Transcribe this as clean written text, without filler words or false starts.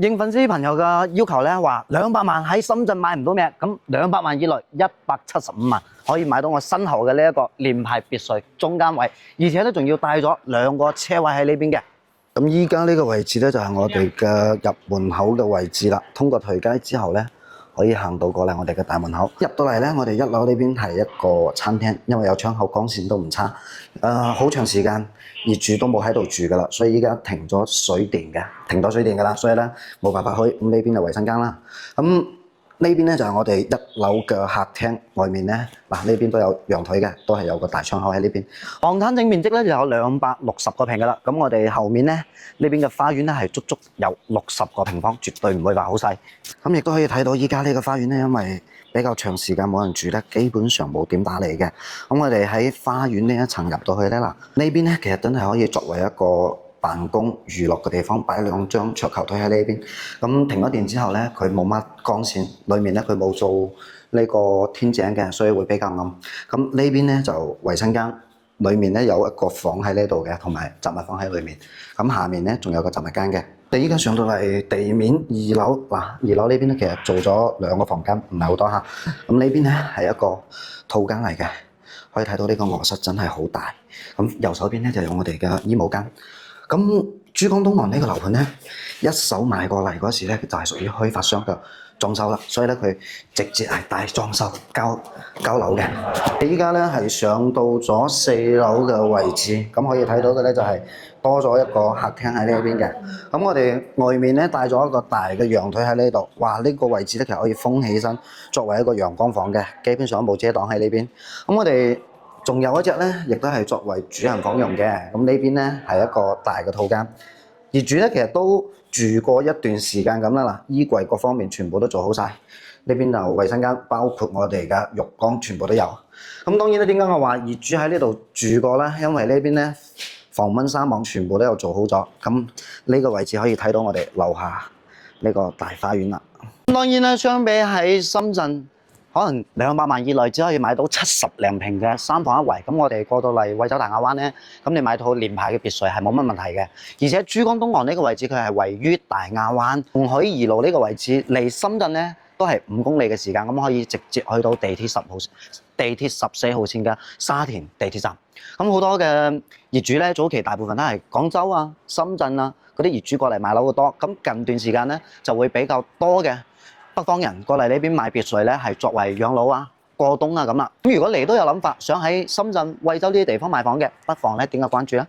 應粉絲朋友嘅要求咧，話200萬喺深圳買唔到咩？咁200萬以內175萬可以買到我身後嘅呢一個聯排別墅中間位，而且咧仲要帶咗2個車位喺呢邊嘅。咁依家呢個位置咧就係我哋嘅入門口嘅位置啦。通過台階之後咧，可以行到過嚟我哋嘅大門口。入到嚟咧，我哋1樓呢邊係一個餐廳，因為有窗口，光線都唔差。好長時間業主都冇喺度住噶啦，所以依家停咗水電嘅，停咗水電噶啦，所以咧冇辦法開。咁呢邊就衛生間啦。咁呢邊咧就係我哋1樓嘅客廳，外面咧嗱呢邊都有陽台嘅，都係有個大窗口喺呢邊。房產證面積咧就有260個平噶啦。咁我哋後面咧呢邊嘅花園咧係足足有60個平方，絕對唔會話好細。咁亦都可以睇到依家呢個花園咧，因為比較長時間冇人住咧，基本上冇點打理嘅。咁我哋喺花園呢一層入到去咧，嗱呢邊咧其實真係可以作為一個辦公娛樂嘅地方，擺2張桌球台喺呢邊。咁停咗電之後咧，佢冇乜光線，裏面咧佢冇做呢個天井嘅，所以會比較暗。咁呢邊咧就衛生間，裏面咧有一個房喺呢度嘅，同埋雜物房喺裏面。咁下面咧仲有個雜物間嘅。我哋依家上到嚟地面2樓，嗱2樓呢邊咧其實做咗2個房間，唔係好多嚇。咁呢邊咧係一個套間嚟嘅，可以睇到呢個臥室真係好大。咁右手邊咧就有我哋嘅衣帽間。咁珠江東岸呢個樓盤咧，一手買過嚟嗰時咧就係屬於開發商嘅裝修啦，所以咧佢直接係帶裝修交樓嘅。依家咧係上到咗4樓嘅位置，咁可以睇到嘅咧就係多咗一個客廳喺呢邊嘅。咁我哋外面咧帶咗一個大嘅陽台喺呢度，哇！呢個位置咧其實可以封起身，作為一個陽光房嘅，基本上冇遮擋喺呢邊。咁我哋仲有一隻咧，亦都係作為主人房用嘅。咁呢邊咧係一個大嘅套間。業主咧其實都住過一段時間咁啦，嗱，衣櫃各方面全部都做好晒。呢邊就衛生間，包括我哋嘅浴缸全部都有。咁當然咧，點解我話業主喺呢度住過咧？因為呢邊咧防蚊紗網全部都有做好咗。咁呢個位置可以睇到我哋樓下呢個大花園啦。咁當然啦，相比喺深圳，可能200萬以內只可以買到70零平嘅3房1衛，咁我哋過到嚟惠州大亞灣咧，咁你買套聯排嘅別墅係冇乜問題嘅。而且珠江東岸呢個位置佢係位於大亞灣紅海二路呢個位置，離深圳咧都係5公里嘅時間，咁可以直接去到地鐵14號線嘅沙田地鐵站。咁好多嘅業主咧，早期大部分都係廣州啊、深圳啊嗰啲業主過嚟買樓嘅多，咁近段時間咧就會比較多嘅北方人過嚟呢邊買別墅咧，係作為養老啊、過冬啊咁啦。咁如果你都有諗法，想喺深圳、惠州呢啲地方買房嘅，不妨咧點個關注啦。